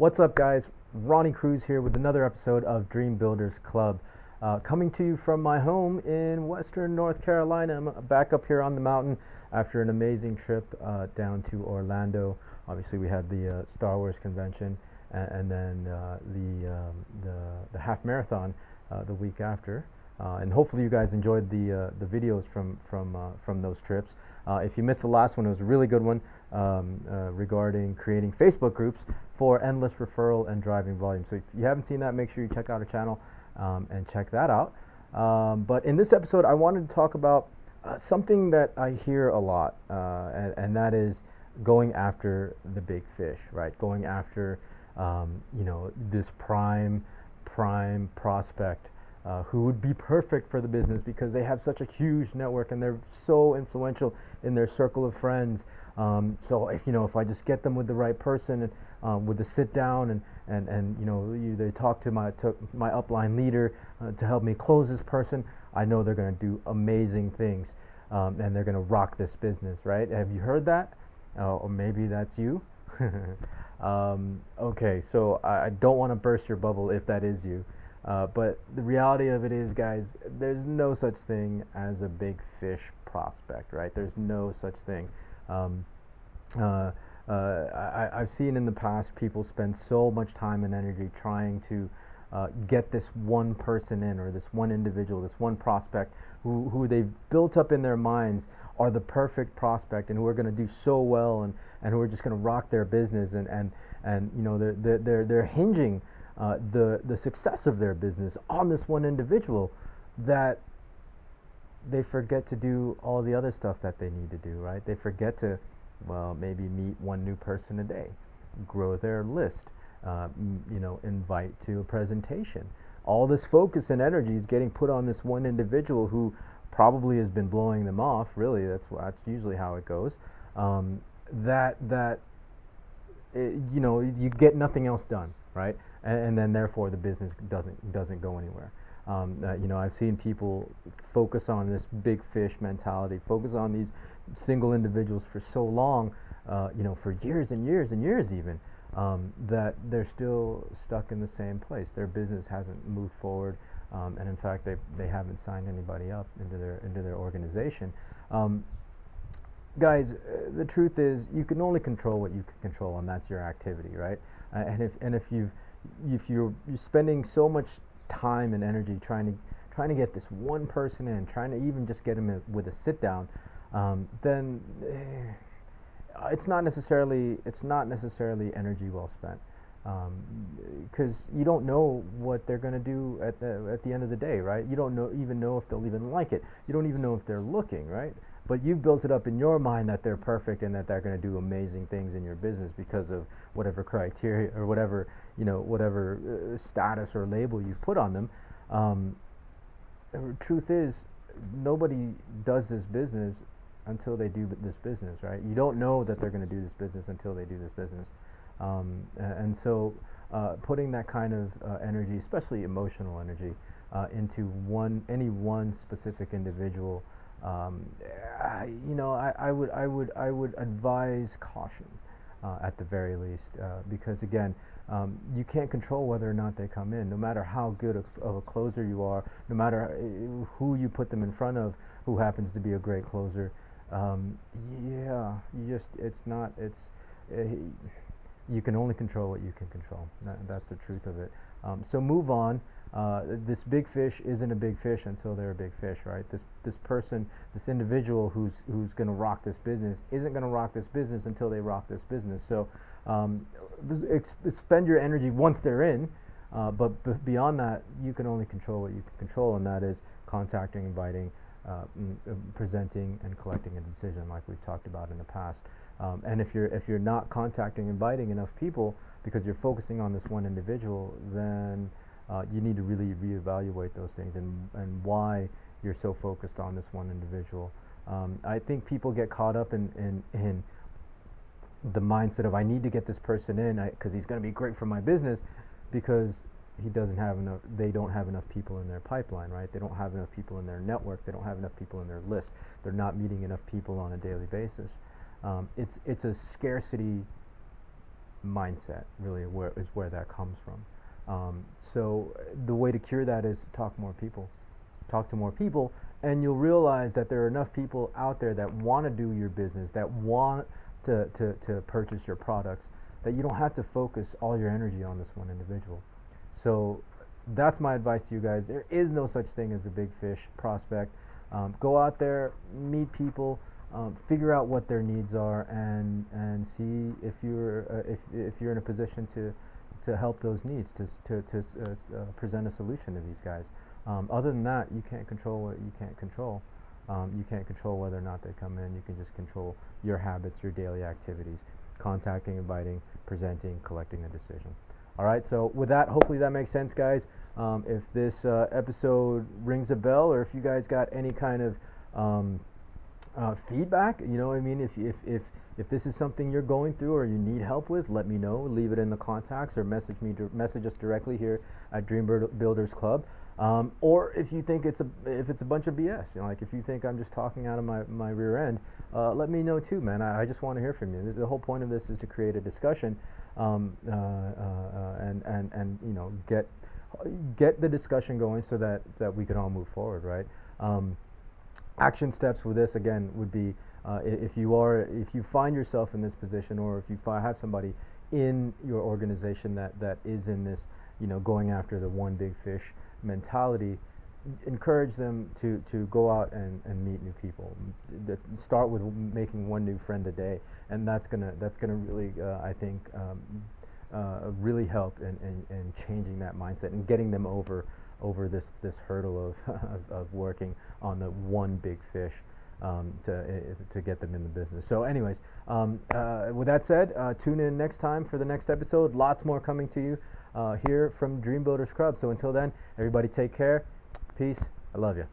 What's up, guys? Ronnie Cruz here with another episode of Dream Builders Club. Coming to you from my home in Western North Carolina. I'm back up here on the mountain after an amazing trip down to Orlando. Obviously, we had the Star Wars convention and then the half marathon the week after. And hopefully, you guys enjoyed the videos from those trips. If you missed the last one, it was a really good one regarding creating Facebook groups for endless referral and driving volume. So if you haven't seen that, make sure you check out our channel and check that out. But in this episode, I wanted to talk about something that I hear a lot, and that is going after the big fish, right? Going after this prime prospect who would be perfect for the business because they have such a huge network and they're so influential in their circle of friends. So if I just get them with the right person and with the sit down and they talk to my upline leader to help me close this person, I know they're going to do amazing things and they're going to rock this business, right? Have you heard that? Or maybe that's you. Okay, so I don't want to burst your bubble if that is you. But the reality of it is, guys, there's no such thing as a big fish prospect, right? There's no such thing. I've seen in the past people spend so much time and energy trying to get this one person in, or this one individual, this one prospect who they've built up in their minds are the perfect prospect and who are going to do so well and who are just going to rock their business and they're hinging the success of their business on this one individual, that they forget to do all the other stuff that they need to do, right? They forget to, maybe meet one new person a day, grow their list, invite to a presentation. All this focus and energy is getting put on this one individual who probably has been blowing them off. Really, that's usually how it goes. You get nothing else done, right? And then therefore the business doesn't go anywhere. I've seen people focus on this big fish mentality, focus on these single individuals for so long, for years and years and years even, that they're still stuck in the same place. Their business hasn't moved forward, and in fact they haven't signed anybody up into their organization. Guys, the truth is you can only control what you can control, and that's your activity, right? And if you're spending so much time and energy trying to get this one person in, trying to even just get him with a sit down, then it's not necessarily energy well spent, because you don't know what they're going to do at the end of the day, right? You don't even know if they'll even like it. You don't even know if they're looking, right? But you've built it up in your mind that they're perfect and that they're going to do amazing things in your business because of whatever criteria or whatever status or label you've put on them. The truth is, nobody does this business until they do this business, right? You don't know that they're going to do this business until they do this business. And so putting that kind of energy, especially emotional energy, into any one specific individual, I would advise caution at the very least, because again, you can't control whether or not they come in, no matter how good of a closer you are, no matter who you put them in front of, who happens to be a great closer. You can only control what you can control. That's the truth of it. So move on. This big fish isn't a big fish until they're a big fish, right? This person, this individual who's going to rock this business isn't going to rock this business until they rock this business. So spend your energy once they're in, but beyond that, you can only control what you can control, and that is contacting, inviting, presenting, and collecting a decision, like we've talked about in the past. And if you're not contacting, inviting enough people because you're focusing on this one individual, then you need to really reevaluate those things and why you're so focused on this one individual. I think people get caught up in the mindset of, I need to get this person in because he's going to be great for my business, because they don't have enough people in their pipeline, right? They don't have enough people in their network. They don't have enough people in their list. They're not meeting enough people on a daily basis. It's a scarcity mindset. Really, where that comes from. So the way to cure that is to talk to more people, and you'll realize that there are enough people out there that want to do your business, that want to purchase your products, that you don't have to focus all your energy on this one individual. So that's my advice to you guys. There is no such thing as a big fish prospect. Go out there, meet people, figure out what their needs are, and see if you're in a position to help those needs, to present a solution to these guys. Other than that, you can't control what you can't control. You can't control whether or not they come in. You can just control your habits, your daily activities, contacting, inviting, presenting, collecting a decision. All right, so with that, hopefully that makes sense, guys. If this episode rings a bell, or if you guys got any kind of feedback, you know what I mean? If this is something you're going through or you need help with, let me know. Leave it in the contacts, or message us directly here at Dream Builders Club. Or if you think it's a bunch of BS, you know, like if you think I'm just talking out of my rear end, let me know too, man. I just want to hear from you. The whole point of this is to create a discussion, and you know, get the discussion going so that we can all move forward, right? Action steps with this again would be, if you find yourself in this position, or if you have somebody in your organization that is in this, you know, going after the one big fish mentality, encourage them to go out and meet new people. Start with making one new friend a day, and that's gonna really I think really help in changing that mindset and getting them over this hurdle of working on the one big fish, to get them in the business. So anyways, with that said, tune in next time for the next episode. Lots more coming to you here from Dream Builders Club. So until then, everybody take care. Peace. I love you.